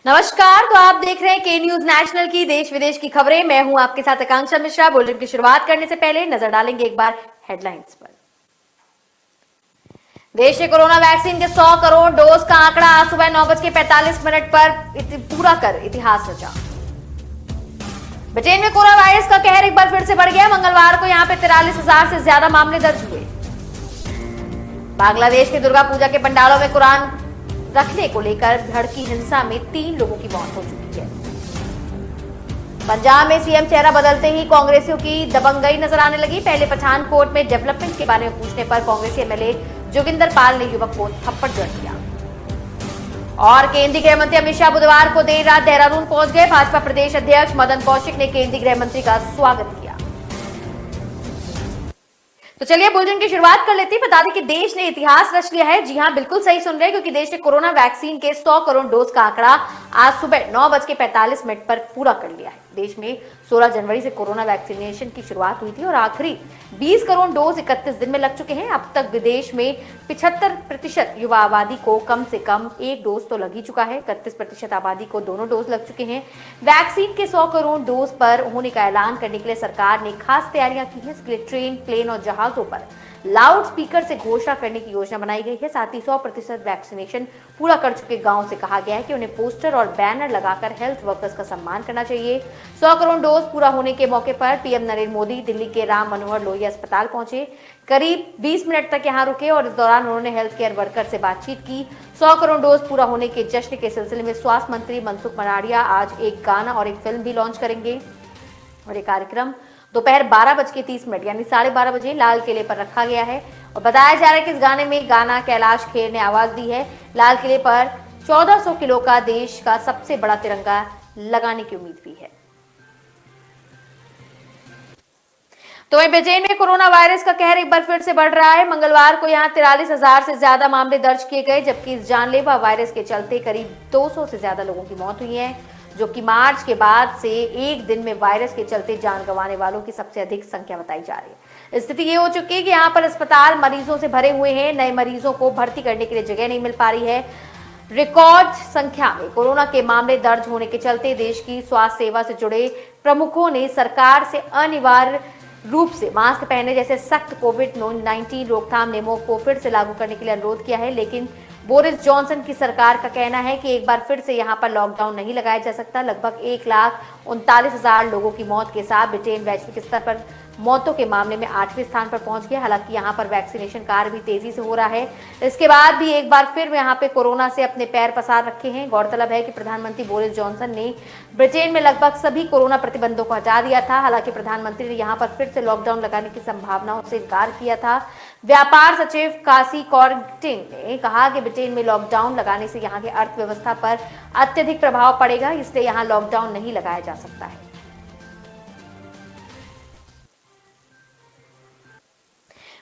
नमस्कार। तो आप देख रहे हैं के न्यूज नेशनल की देश विदेश की खबरें। मैं हूं आपके साथ आकांक्षा मिश्रा। बुलेटिन की शुरुआत करने से पहले नजर डालेंगे एक बार हेडलाइंस पर। देश में कोरोना वैक्सीन के 100 करोड़ डोज का आंकड़ा आज सुबह 9:45 पर पूरा कर इतिहास रचा। ब्रिटेन में कोरोना वायरस का कहर एक बार फिर से बढ़ गया। मंगलवार को यहां पे 43,000 से ज्यादा मामले दर्ज हुए। बांग्लादेश के दुर्गा पूजा के पंडालों में कुरान रखने को लेकर भड़की हिंसा में 3 लोगों की मौत हो चुकी है। पंजाब में सीएम चेहरा बदलते ही कांग्रेसियों की दबंगई नजर आने लगी। पहले पठानकोट में डेवलपमेंट के बारे में पूछने पर कांग्रेसी एमएलए जोगिंदर पाल ने युवक को थप्पड़ जड़ दिया। और केंद्रीय गृह मंत्री अमित शाह बुधवार को देर रात देहरादून पहुंच गए। भाजपा प्रदेश अध्यक्ष मदन कौशिक ने केंद्रीय गृह मंत्री का स्वागत किया। तो चलिए बुलेटिन की शुरुआत कर लेते हैं। बता दें कि देश ने इतिहास रच लिया है। जी हां, बिल्कुल सही सुन रहे हैं, क्योंकि देश ने कोरोना वैक्सीन के 100 करोड़ डोज का आंकड़ा आज सुबह 9:45 पर पूरा कर लिया है। देश में 16 जनवरी से कोरोना वैक्सीनेशन की शुरुआत हुई थी और आखिरी 20 करोड़ डोज 31 दिन में लग चुके हैं। अब तक विदेश में 75% युवा आबादी को कम से कम एक डोज तो लग ही चुका है। 31% आबादी को दोनों डोज लग चुके हैं। वैक्सीन के 100 करोड़ डोज पर होने का ऐलान करने के लिए सरकार ने खास तैयारियां की हैं। इसके लिए ट्रेन, प्लेन और जहाजों पर लाउड स्पीकर से घोषणा करने की योजना बनाई गई है। साथ ही 100% वैक्सीनेशन पूरा कर चुके गांव से कहा गया है कि उन्हें पोस्टर और बैनर लगाकर हेल्थ वर्कर्स का सम्मान करना चाहिए। 100 करोड़ डोज पूरा होने के मौके पर पीएम नरेंद्र मोदी दिल्ली के राम मनोहर लोहिया अस्पताल पहुंचे। करीब 20 मिनट तक यहां रुके और इस दौरान उन्होंने हेल्थ केयर वर्कर से बातचीत की। 100 करोड़ डोज पूरा होने के जश्न के सिलसिले में स्वास्थ्य मंत्री मनसुख मंडाविया आज एक गाना और एक फिल्म भी लॉन्च करेंगे। और ये कार्यक्रम दोपहर 12:30 यानी 12:30 बजे लाल किले पर रखा गया है। और बताया जा रहा है कि इस गाने में गाना कैलाश खेर ने आवाज दी है। लाल किले पर 1400 किलो का देश का सबसे बड़ा तिरंगा लगाने की उम्मीद भी है। तो वहीं ब्रिटेन में कोरोना वायरस का कहर एक बार फिर से बढ़ रहा है। मंगलवार को यहां 43,000 से ज्यादा मामले दर्ज किए गए, जबकि इस जानलेवा वायरस के चलते करीब 200 से ज्यादा लोगों की मौत हुई है, जो कि मार्च के बाद से एक दिन में वायरस के चलते जान गंवाने वालों की सबसे अधिक संख्या बताई जा रही है। स्थिति ये हो चुकी है कि यहाँ पर अस्पताल मरीजों से भरे हुए हैं। नए मरीजों को भर्ती करने के लिए जगह नहीं मिल पा रही है। रिकॉर्ड संख्या में कोरोना के मामले दर्ज होने के चलते देश की स्वास्थ्य सेवा से जुड़े प्रमुखों ने सरकार से अनिवार्य रूप से मास्क पहनने जैसे सख्त कोविड-19 रोकथाम नियमों को फिर से लागू करने के लिए अनुरोध किया है। लेकिन बोरिस जॉनसन की सरकार का कहना है कि एक बार फिर से यहां पर लॉकडाउन नहीं लगाया जा सकता। लगभग 1,39,000 लोगों की मौत के साथ ब्रिटेन वैश्विक स्तर पर मौतों के मामले में 8वें स्थान पर पहुंच गया। हालांकि यहां पर वैक्सीनेशन कार्य भी तेजी से हो रहा है। इसके बाद भी एक बार फिर यहां पे कोरोना से अपने पैर पसार रखे हैं। गौरतलब है कि प्रधानमंत्री बोरिस जॉनसन ने ब्रिटेन में लगभग सभी कोरोना प्रतिबंधों को हटा दिया था। हालांकि प्रधानमंत्री ने यहां पर फिर से लॉकडाउन लगाने की संभावनाओं से इनकार किया था। व्यापार सचिव कासी कॉर्टिंग ने कहा कि ब्रिटेन में लॉकडाउन लगाने से यहां की अर्थव्यवस्था पर अत्यधिक प्रभाव पड़ेगा, इसलिए यहां लॉकडाउन नहीं लगाया जा सकता है।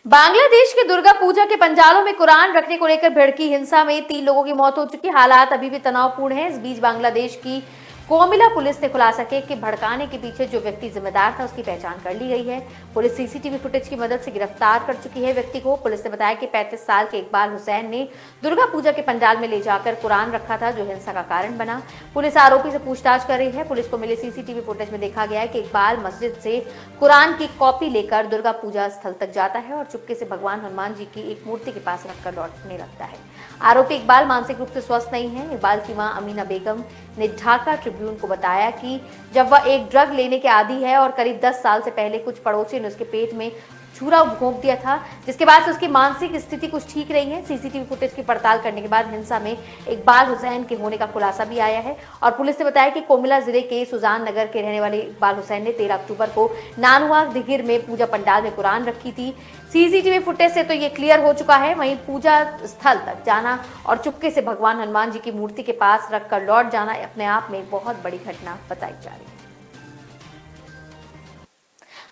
बांग्लादेश के दुर्गा पूजा के पंडालों में कुरान रखने को लेकर भड़की हिंसा में 3 लोगों की मौत हो चुकी। हालात अभी भी तनावपूर्ण हैं। इस बीच बांग्लादेश की कोमिला पुलिस ने खुलासा किया कि भड़काने के पीछे जो व्यक्ति जिम्मेदार था उसकी पहचान कर ली गई है। पुलिस सीसीटीवी फुटेज की मदद से गिरफ्तार कर चुकी है व्यक्ति को। पुलिस ने बताया कि 35 साल के इकबाल हुसैन ने दुर्गा पूजा के पंडाल में ले जाकर कुरान रखा था, जो हिंसा का कारण बना। पुलिस आरोपी से पूछताछ कर रही है। पुलिस को मिले सीसीटीवी फुटेज में देखा गया है कि इकबाल मस्जिद से कुरान की कॉपी लेकर दुर्गा पूजा स्थल तक जाता है और चुपके से भगवान हनुमान जी की एक मूर्ति के पास रखकर लौटने लगता है। आरोपी इकबाल मानसिक रूप से स्वस्थ नहीं है। इकबाल की मां अमीना बेगम ने ढाका ट्रिब्यून को बताया कि जब वह एक ड्रग लेने के आदी है और करीब 10 साल से पहले कुछ पड़ोसियों ने उसके पेट में छुरा घोंप दिया था, जिसके बाद से उसकी मानसिक स्थिति कुछ ठीक रही है। सीसीटीवी फुटेज की पड़ताल करने के बाद हिंसा में इकबाल हुसैन के होने का खुलासा भी आया है। और पुलिस ने बताया कि कोमिला जिले के सुजान नगर के रहने वाले इकबाल हुसैन ने 13 अक्टूबर को नानुआ दिगिर में पूजा पंडाल में कुरान रखी थी। सीसीटीवी फुटेज से तो ये क्लियर हो चुका है। वहीं पूजा स्थल तक जाना और चुपके से भगवान हनुमान जी की मूर्ति के पास रखकर लौट जाना अपने आप में बहुत बड़ी घटना बताई जा रही है।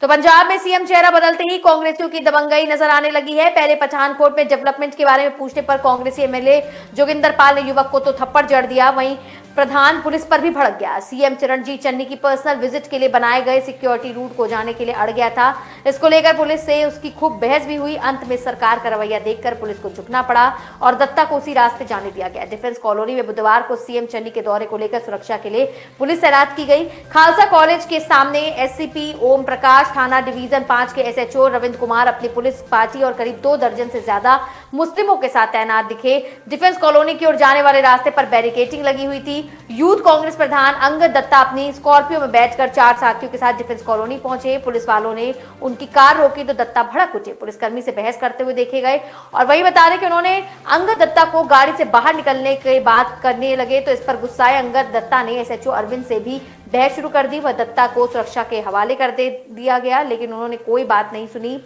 तो पंजाब में सीएम चेहरा बदलते ही कांग्रेसियों की दबंगई नजर आने लगी है। पहले पठानकोट में डेवलपमेंट के बारे में पूछने पर कांग्रेसी एमएलए जोगिंदर पाल ने युवक को तो थप्पड़ जड़ दिया। वहीं प्रधान पुलिस पर भी भड़क गया। सीएम चरणजीत चन्नी की पर्सनल विजिट के लिए बनाए गए सिक्योरिटी रूट को जाने के लिए अड़ गया था। इसको लेकर पुलिस से उसकी खूब बहस भी हुई। अंत में सरकार का रवैया देखकर पुलिस को झुकना पड़ा और दत्ता को उसी रास्ते जाने दिया गया। डिफेंस कॉलोनी में बुधवार को सीएम चन्नी के दौरे को लेकर सुरक्षा के लिए पुलिस तैनात की गई। खालसा कॉलेज के सामने एससीपी ओम प्रकाश, थाना डिवीजन 5 के एसएचओ रविंद्र कुमार अपनी पुलिस पार्टी और करीब 2 दर्जन से ज्यादा मुस्लिमों के साथ तैनात दिखे। डिफेंस कॉलोनी की ओर जाने वाले रास्ते पर बैरिकेडिंग लगी हुई थी। यूथ कांग्रेस प्रधान अंगद दत्ता अपनी स्कॉर्पियो में बैठकर 4 साथियों के साथ डिफेंस कॉलोनी पहुंचे। पुलिस वालों ने उनकी कार रोकी तो दत्ता भड़क उठे, पुलिसकर्मी से बहस करते हुए देखे गए और वही बता रहे कि उन्होंने अंगद दत्ता को गाड़ी से बाहर निकलने की बात करने लगे तो इस पर गुस्साए अंगद दत्ता ने एसएचओ अरविंद से भी बहस शुरू कर दी। वह दत्ता को सुरक्षा के हवाले कर दिया गया, लेकिन उन्होंने कोई बात नहीं सुनी।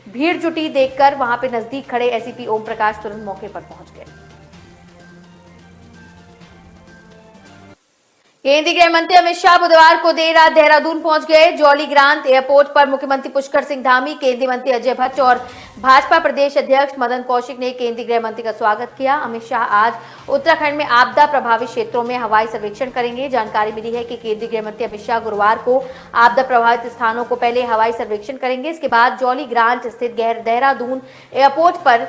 भीड़ जुटी देखकर वहां पे नजदीक खड़े एसपी ओम प्रकाश तुरंत मौके पर पहुंच गए। केंद्रीय गृह मंत्री अमित शाह बुधवार को देर रात देहरादून पहुंच गए। जॉली ग्रांट एयरपोर्ट पर मुख्यमंत्री पुष्कर सिंह धामी, केंद्रीय मंत्री अजय भट्ट और भाजपा प्रदेश अध्यक्ष मदन कौशिक ने केंद्रीय गृह मंत्री का स्वागत किया। अमित शाह आज उत्तराखंड में आपदा प्रभावित क्षेत्रों में हवाई सर्वेक्षण करेंगे। जानकारी मिली है कि केंद्रीय गृह मंत्री अमित शाह गुरुवार को आपदा प्रभावित स्थानों को पहले हवाई सर्वेक्षण करेंगे। इसके बाद जॉली ग्रांट स्थित देहरादून एयरपोर्ट पर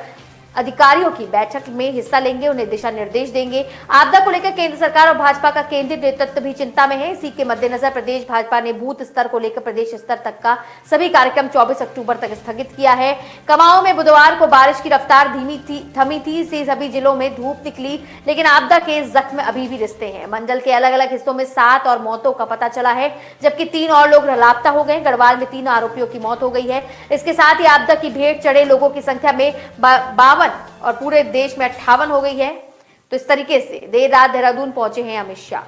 अधिकारियों की बैठक में हिस्सा लेंगे, उन्हें दिशा निर्देश देंगे। आपदा को लेकर केंद्र सरकार और भाजपा का केंद्रीय नेतृत्व भी चिंता में है। इसी के मद्देनजर प्रदेश भाजपा ने बूथ स्तर को लेकर प्रदेश स्तर तक का सभी कार्यक्रम 24 अक्टूबर तक स्थगित किया है। कुमाऊं में बुधवार को बारिश की रफ्तार थमी थी। सभी जिलों में धूप निकली, लेकिन आपदा के जख्म अभी भी रिश्ते हैं। मंडल के अलग अलग हिस्सों में 7 और मौतों का पता चला है, जबकि 3 और लोग लापता हो गए। गढ़वाल में 3 आरोपियों की मौत हो गई है। इसके साथ ही आपदा की भेंट चढ़े लोगों की संख्या में 52 और पूरे देश में 58 हो गई है। तो इस तरीके से देर रात देहरादून पहुंचे हैं अमित शाह।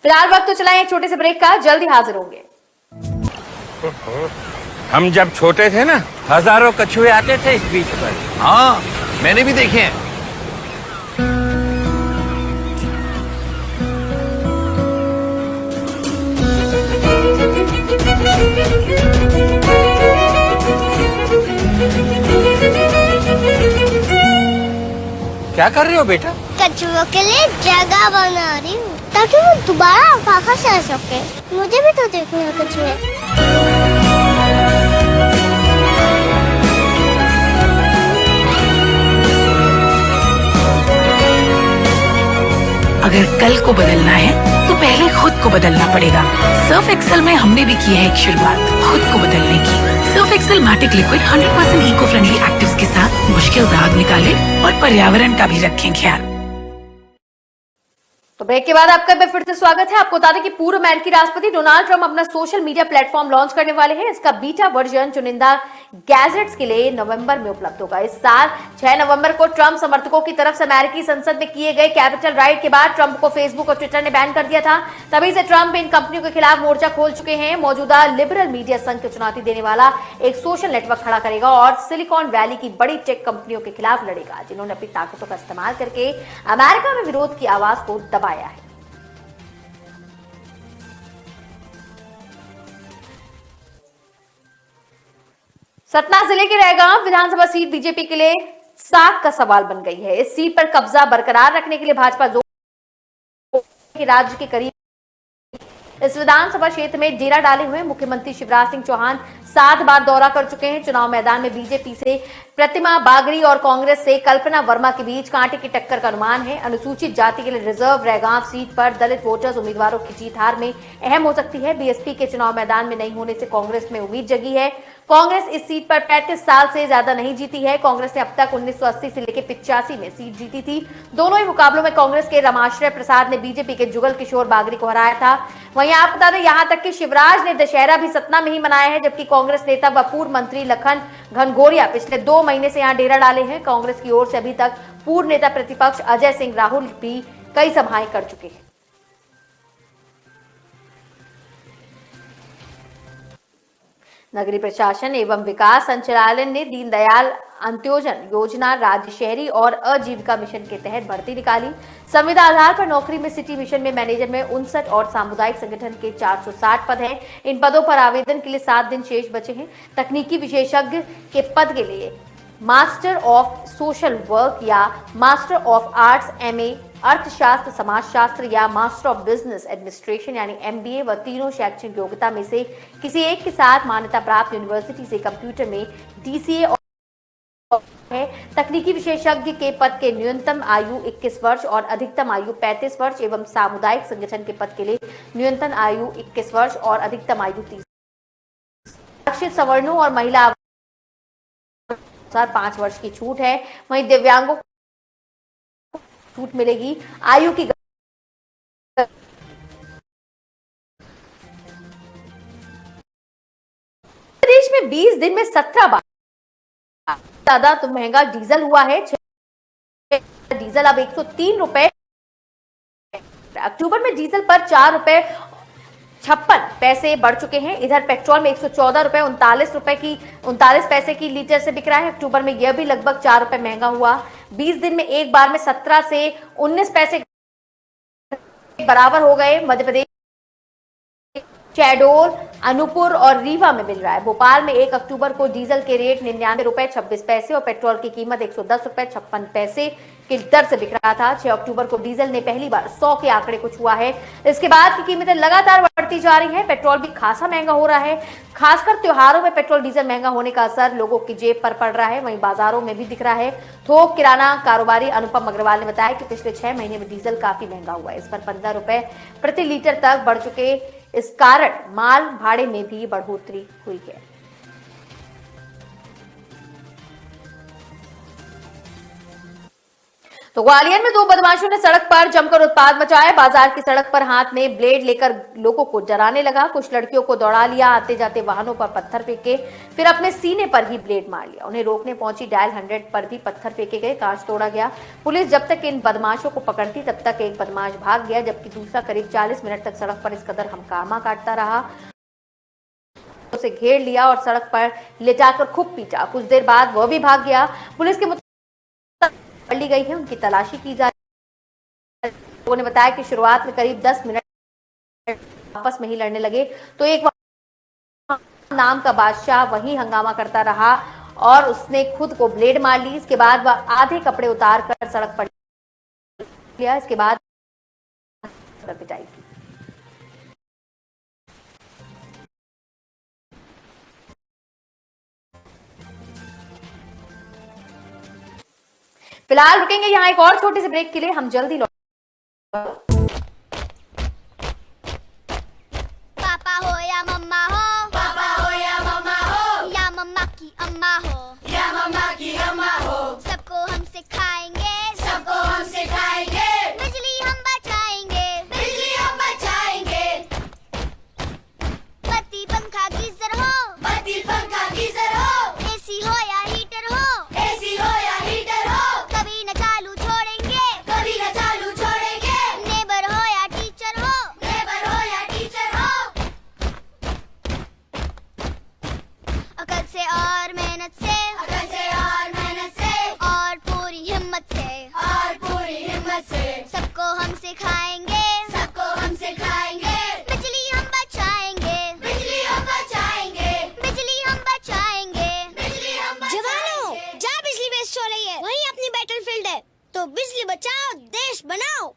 फिलहाल वक्त तो चलाएं एक छोटे से ब्रेक का, जल्दी हाजिर होंगे। हम जब छोटे थे ना, हजारों कछुए आते थे इस बीच पर। हाँ, मैंने भी देखे हैं। क्या कर रहे हो बेटा? कछुओं के लिए जगह बना रही हूँ ताकि वो दोबारा वापस आ सके। मुझे भी तो देखने हैं कछुए। अगर कल को बदलना है तो पहले खुद को बदलना पड़ेगा। सर्फ एक्सेल में हमने भी की है एक शुरुआत खुद को बदलने की। Surf Excel matic liquid 100% eco friendly actives के साथ मुश्किल दाग निकाले और पर्यावरण का भी रखें ख्याल। तो ब्रेक के बाद आपका फिर से स्वागत है। आपको बता दें कि पूर्व अमेरिकी राष्ट्रपति डोनाल्ड ट्रंप अपना सोशल मीडिया प्लेटफॉर्म लॉन्च करने वाले हैं। इसका बीटा वर्जन चुनिंदा गैजेट्स के लिए नवंबर में उपलब्ध होगा। इस साल 6 नवंबर को ट्रंप समर्थकों की तरफ से अमेरिकी संसद में किए गए कैपिटल राइट के बाद ट्रंप को फेसबुक और ट्विटर ने बैन कर दिया था। तभी से ट्रंप इन कंपनियों के खिलाफ मोर्चा खोल चुके हैं। मौजूदा लिबरल मीडिया संघ को चुनौती देने वाला एक सोशल नेटवर्क खड़ा करेगा और सिलिकॉन वैली की बड़ी टेक कंपनियों के खिलाफ लड़ेगा, जिन्होंने अपनी ताकतों का इस्तेमाल करके अमेरिका में विरोध की आवाज को दबाया है। सतना जिले के रैगांव विधानसभा सीट बीजेपी के लिए साख का सवाल बन गई है। इस सीट पर कब्जा बरकरार रखने के लिए भाजपा जोर राज्य के करीब इस विधानसभा क्षेत्र में डेरा डाले हुए मुख्यमंत्री शिवराज सिंह चौहान 7 बार दौरा कर चुके हैं। चुनाव मैदान में बीजेपी से प्रतिमा बागड़ी और कांग्रेस से कल्पना वर्मा के बीच कांटे की टक्कर का अनुमान है। अनुसूचित जाति के लिए रिजर्व रैगांव सीट पर दलित वोटर्स उम्मीदवारों की जीत हार में अहम हो सकती है। बीएसपी के चुनाव मैदान में नहीं होने से कांग्रेस में उम्मीद जगी है। कांग्रेस इस सीट पर 35 साल से ज्यादा नहीं जीती है। कांग्रेस ने अब तक 1980 से लेकर 85 में सीट जीती थी। दोनों ही मुकाबलों में कांग्रेस के रमाश्रय प्रसाद ने बीजेपी के जुगल किशोर बागड़ी को हराया था। वहीं आप बता दें, यहां तक कि शिवराज ने दशहरा भी सतना में ही मनाया है, जबकि कांग्रेस नेता व पूर्व मंत्री लखन घनघोरिया पिछले 2 महीने से यहां डेरा डाले हैं। कांग्रेस की ओर से अभी तक पूर्व नेता प्रतिपक्ष अजय सिंह राहुल भी कई सभाएं कर चुके हैं। नगरीय प्रशासन एवं विकास संचालनालय ने दीनदयाल अंत्योजन योजना राज्य शहरी और आजीविका मिशन के तहत भर्ती निकाली। संविदा आधार पर नौकरी में सिटी मिशन में मैनेजर में 59 और सामुदायिक संगठन के 460 पद हैं। इन पदों पर आवेदन के लिए 7 दिन शेष बचे हैं। तकनीकी विशेषज्ञ के पद के लिए मास्टर ऑफ सोशल वर्क या मास्टर ऑफ आर्ट्स एमए अर्थशास्त्र समाजशास्त्र या मास्टर ऑफ बिजनेस एडमिनिस्ट्रेशन यानी एमबीए व तीनों शैक्षणिक योग्यता में से किसी एक के साथ मान्यता प्राप्त यूनिवर्सिटी से कंप्यूटर में डीसीए है। तकनीकी विशेषज्ञ के पद के न्यूनतम आयु 21 वर्ष और अधिकतम आयु 35 वर्ष एवं सामुदायिक संगठन के पद के लिए न्यूनतम आयु 21 वर्ष और अधिकतम आयु 30। आरक्षित सवर्णों और महिला 5 वर्ष की छूट है। वहीं दिव्यांगों को छूट मिलेगी। आयु की प्रदेश में 20 दिन में 17 बार ज्यादा तो महंगा डीजल हुआ है। डीजल अब 103 रुपए। अक्टूबर में डीजल पर 4 रुपए 56 पैसे बढ़ चुके हैं। इधर पेट्रोल में 114 रुपए 39 पैसे की लीटर से बिक रहा है। अक्टूबर में यह भी लगभग 4 रुपए महंगा हुआ। 20 दिन में एक बार में 17 से 19 पैसे बराबर हो गए। मध्य प्रदेश शहडोल, अनूपपुर और रीवा में मिल रहा है। भोपाल में 1 अक्टूबर को डीजल के रेट 99 रुपए 26 पैसे और पेट्रोल की कीमत 110 रुपए 56 पैसे की दर से बिक रहा था। 6 अक्टूबर को डीजल ने पहली बार 100 के आंकड़े को छुआ है। इसके बाद की कीमतें लगातार बढ़ती जा रही हैं। पेट्रोल भी खासा महंगा हो रहा है। खासकर त्योहारों में पेट्रोल डीजल महंगा होने का असर लोगों की जेब पर पड़ रहा है। वहीं बाजारों में भी दिख रहा है। थोक किराना कारोबारी अनुपम अग्रवाल ने बताया कि पिछले 6 महीने में डीजल काफी महंगा हुआ है। इस पर 15 रुपए प्रति लीटर तक बढ़ चुके। इस कारण माल भाड़े में भी बढ़ोतरी हुई है। तो ग्वालियर में 2 बदमाशों ने सड़क पर जमकर उत्पात मचाया। बाजार की सड़क पर हाथ में ब्लेड लेकर लोगों को डराने लगा। कुछ लड़कियों को दौड़ा लिया। आते जाते वाहनों पर पत्थर फेंके, फिर अपने सीने पर ही ब्लेड मार लिया। उन्हें रोकने पहुंची डायल 100 पर भी पत्थर फेंके गए। कांच तोड़ा गया। पुलिस जब तक इन बदमाशों को पकड़ती तब तक एक बदमाश भाग गया, जबकि दूसरा करीब 40 मिनट तक सड़क पर इस कदर हंगामा काटता रहा, उसे घेर लिया और सड़क पर ले जाकर खूब पीटा। कुछ देर बाद वह भी भाग गया। पुलिस के पकड़ ली गई है। उनकी तलाशी की जा रही है। लोगों ने बताया कि शुरुआत में करीब 10 मिनट आपस में ही लड़ने लगे तो एक नाम का बादशाह वहीं हंगामा करता रहा और उसने खुद को ब्लेड मार ली। इसके बाद वह आधे कपड़े उतार कर सड़क पर लिया। इसके बाद पिटाई की। फिलहाल रुकेंगे यहाँ एक और छोटे से ब्रेक के लिए। हम जल्दी पापा हो या मम्मा हो, पापा हो या मम्मा हो, या मम्मा की अम्मा हो, या मम्मा की अम्मा हो, सबको हम सिखाएंगे, सबको हम सिखाएंगे, बिजली हम बचाएंगे, बिजली हम बचाएंगे। बत्ती पंखा गीजर हो, बत्ती पंखा गीजर हो, एसी हो या हीटर हो, एसी हो या हीटर हो, कभी न चालू छोड़ेंगे, कभी न चालू छोड़ेंगे। नेबर हो या टीचर हो, नेबर हो या टीचर हो, अकल से और मेहनत से, अकल से और मेहनत से, और पूरी हिम्मत से, और पूरी हिम्मत से, सबको हम सिखाएंगे, सबको हम सिखाएंगे, बिजली हम बचाएंगे, बिजली हम बचाएंगे, बिजली हम बचाएंगे। बिजली हम जवानों, बचाएंगे। जहाँ बिजली वेस्ट हो रही है वहीं अपनी बैटलफील्ड है, तो बिजली बचाओ देश बनाओ।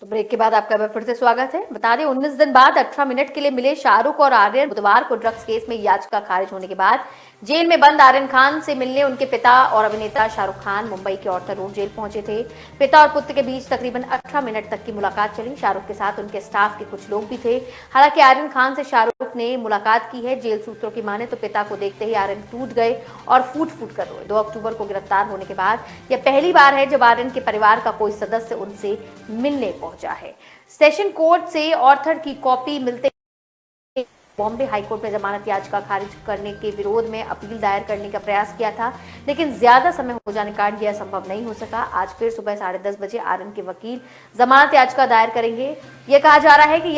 तो ब्रेक के बाद आपका फिर से स्वागत है। बता दें 19 दिन बाद 18 मिनट के लिए मिले शाहरुख और आर्यन। बुधवार को ड्रग्स केस में याचिका खारिज होने के बाद जेल में बंद आर्यन खान से मिलने उनके पिता और अभिनेता शाहरुख खान मुंबई के ऑर्थर रोड जेल पहुंचे थे। पिता और पुत्र के बीच तकरीबन 18 मिनट तक की मुलाकात चली। शाहरुख के साथ उनके स्टाफ के कुछ लोग भी थे। हालांकि आर्यन खान से शाहरुख ने मुलाकात की है। जेल सूत्रों की माने तो पिता को देखते ही आर्यन टूट गए और फूट फूट कर रोए। 2 अक्टूबर को गिरफ्तार होने के बाद यह पहली बार है जब आर्यन के परिवार का कोई सदस्य उनसे मिलने पहुंचा है। सेशन कोर्ट से ऑर्थर की कॉपी मिलते बॉम्बे हाईकोर्ट में जमानत याचिका खारिज करने के विरोध में अपील दायर करने का प्रयास किया था, लेकिन ज्यादा समय हो जाने के कारण यह संभव नहीं हो सका। आज फिर सुबह 10:30 बजे आर्यन के वकील जमानत याचिका दायर करेंगे। यह कहा जा रहा है कि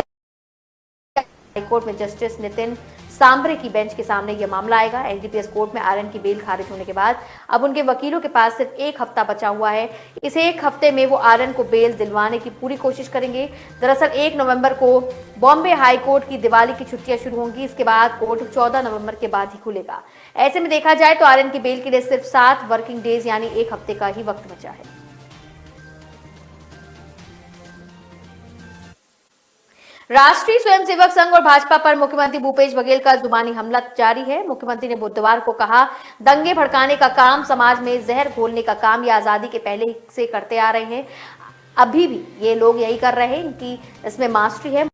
हाईकोर्ट में जस्टिस नितिन सांबरे की बेंच के सामने यह मामला आएगा। एनडीपीएस कोर्ट में आर्यन की बेल खारिज होने के बाद अब उनके वकीलों के पास सिर्फ एक हफ्ता बचा हुआ है। इस एक हफ्ते में वो आर्यन को बेल दिलवाने की पूरी कोशिश करेंगे। दरअसल 1 नवंबर को बॉम्बे हाई कोर्ट की दिवाली की छुट्टियां शुरू होंगी। इसके बाद कोर्ट 14 नवंबर के बाद ही खुलेगा। ऐसे में देखा जाए तो आर्यन की बेल के लिए सिर्फ 7 वर्किंग डेज यानी एक हफ्ते का ही वक्त बचा है। राष्ट्रीय स्वयंसेवक संघ और भाजपा पर मुख्यमंत्री भूपेश बघेल का जुबानी हमला जारी है। मुख्यमंत्री ने बुधवार को कहा, दंगे भड़काने का काम, समाज में जहर घोलने का काम ये आजादी के पहले से करते आ रहे हैं, अभी भी ये लोग यही कर रहे हैं, इनकी इसमें मास्टरी है।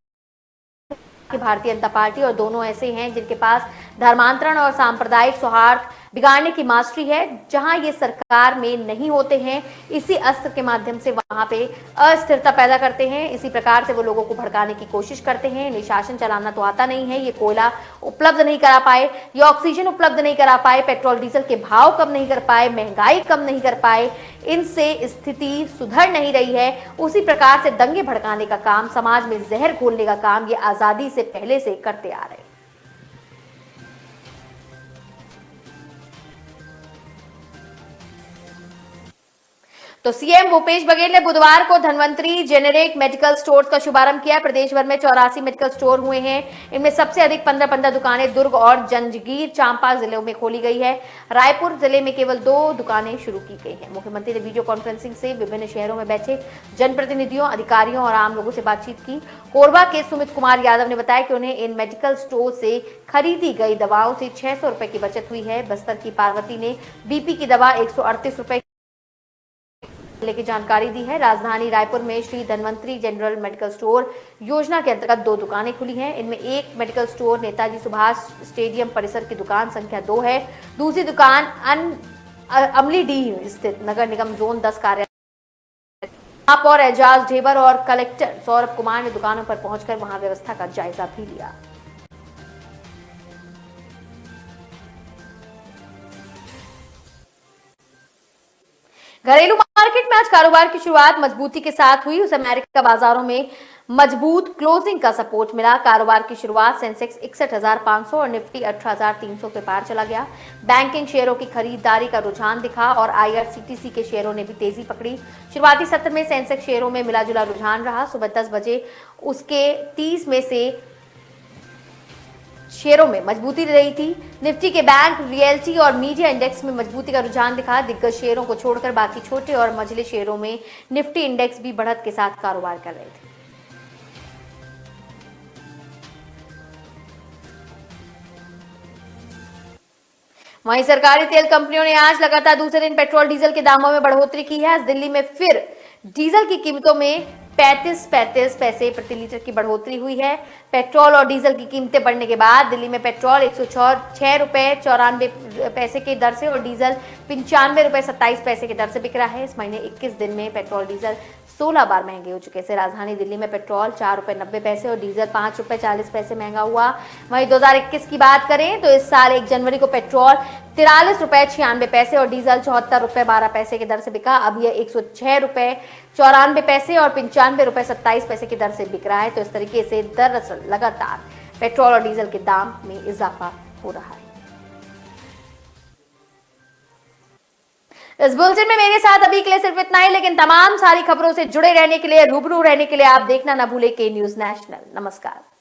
कि भारतीय जनता पार्टी और दोनों ऐसे हैं जिनके पास धर्मांतरण और सांप्रदायिक सौहार्द बिगाड़ने की मास्टरी है। जहां ये सरकार में नहीं होते हैं, इसी अस्त्र के माध्यम से वहां पे अस्थिरता पैदा करते हैं। इसी प्रकार से वो लोगों को भड़काने की कोशिश करते हैं। इन्हें शासन चलाना तो आता नहीं है। ये कोयला उपलब्ध नहीं करा पाए, ये ऑक्सीजन उपलब्ध नहीं करा पाए, पेट्रोल डीजल के भाव कम नहीं कर पाए, महंगाई कम नहीं कर पाए, इनसे स्थिति सुधर नहीं रही है। उसी प्रकार से दंगे भड़काने का काम, समाज में जहर घोलने का काम ये आजादी से पहले से करते आ रहे हैं। तो सीएम भूपेश बघेल ने बुधवार को धन्वंतरी जेनेरिक मेडिकल स्टोर्स का शुभारंभ किया। प्रदेश भर में 84 मेडिकल स्टोर हुए हैं। इनमें सबसे अधिक 15 दुकानें दुर्ग और जंजगीर चांपा जिलों में खोली गई है। रायपुर जिले में केवल 2 दुकानें शुरू की गई हैं। मुख्यमंत्री ने वीडियो कॉन्फ्रेंसिंग से विभिन्न शहरों में बैठे जनप्रतिनिधियों, अधिकारियों और आम लोगों से बातचीत की। कोरबा के सुमित कुमार यादव ने बताया कि उन्हें इन मेडिकल स्टोर से खरीदी गई दवाओं से 600 रुपए की बचत हुई है। बस्तर की पार्वती ने बीपी की दवा 138 रुपए की जानकारी दी है। राजधानी रायपुर में Shri Dhanvantari general medical store योजना के अंतर्गत 2 दुकानें खुली हैं। इनमें एक medical store Netaji Subhash stadium परिसर की दुकान संख्या 2 है। दूसरी दुकान अमलीडीह स्थित नगर निगम जोन 10 कार्यालय आप और एजाज ढेबर और कलेक्टर सौरभ कुमार ने दुकानों पर पहुंचकर वहां व्यवस्था का जायजा भी लिया। घरेलू मार्केट में आज कारोबार की शुरुआत मजबूती के साथ हुई। उस अमेरिका बाजारों में मजबूत क्लोजिंग का सपोर्ट मिला। कारोबार की शुरुआत सेंसेक्स 61,500 और निफ्टी 18,300 के पार चला गया। बैंकिंग शेयरों की खरीदारी का रुझान दिखा और आईआरसीटीसी के शेयरों ने भी तेजी पकड़ी। शुरुआती सत्र में सेंसेक्स शेयरों में मिला जुला रुझान रहा। सुबह 10 बजे उसके 30 में से शेयरों में मजबूती रही थी। निफ्टी के बैंक, रियल्टी और मीडिया इंडेक्स में मजबूती का रुझान दिखा। दिग्गज शेयरों को छोड़कर बाकी छोटे और मझले शेयरों में निफ्टी इंडेक्स भी बढ़त के साथ कारोबार कर रहे थे। वहीं सरकारी तेल कंपनियों ने आज लगातार दूसरे दिन पेट्रोल डीजल के दामों में बढ़ोतरी की है। आज दिल्ली में फिर डीजल की कीमतों में 35 पैसे प्रति लीटर की बढ़ोतरी हुई है। पेट्रोल और डीजल की कीमतें बढ़ने के बाद दिल्ली में पेट्रोल 106 रुपए 94 पैसे की दर से और डीजल 95 रुपए 27 पैसे की दर से बिक रहा है। इस महीने 21 दिन में पेट्रोल डीजल 16 बार महंगे हो चुके हैं। राजधानी दिल्ली में पेट्रोल 4 रुपए 90 पैसे और डीजल 5 रुपए 40 पैसे महंगा हुआ। वहीं 2021 की बात करें तो इस साल 1 जनवरी को पेट्रोल 43 रुपए 96 पैसे और डीजल 74 रुपए 12 पैसे की दर से बिका। अब यह 106 रुपए 94 पैसे और 95 रुपए 27 पैसे की दर से बिक रहा है। तो इस तरीके से दरअसल लगातार पेट्रोल और डीजल के दाम में इजाफा हो रहा है। इस बुलेटिन में मेरे साथ अभी के लिए सिर्फ इतना ही, लेकिन तमाम सारी खबरों से जुड़े रहने के लिए, रूबरू रहने के लिए आप देखना ना भूलें के न्यूज नेशनल। नमस्कार।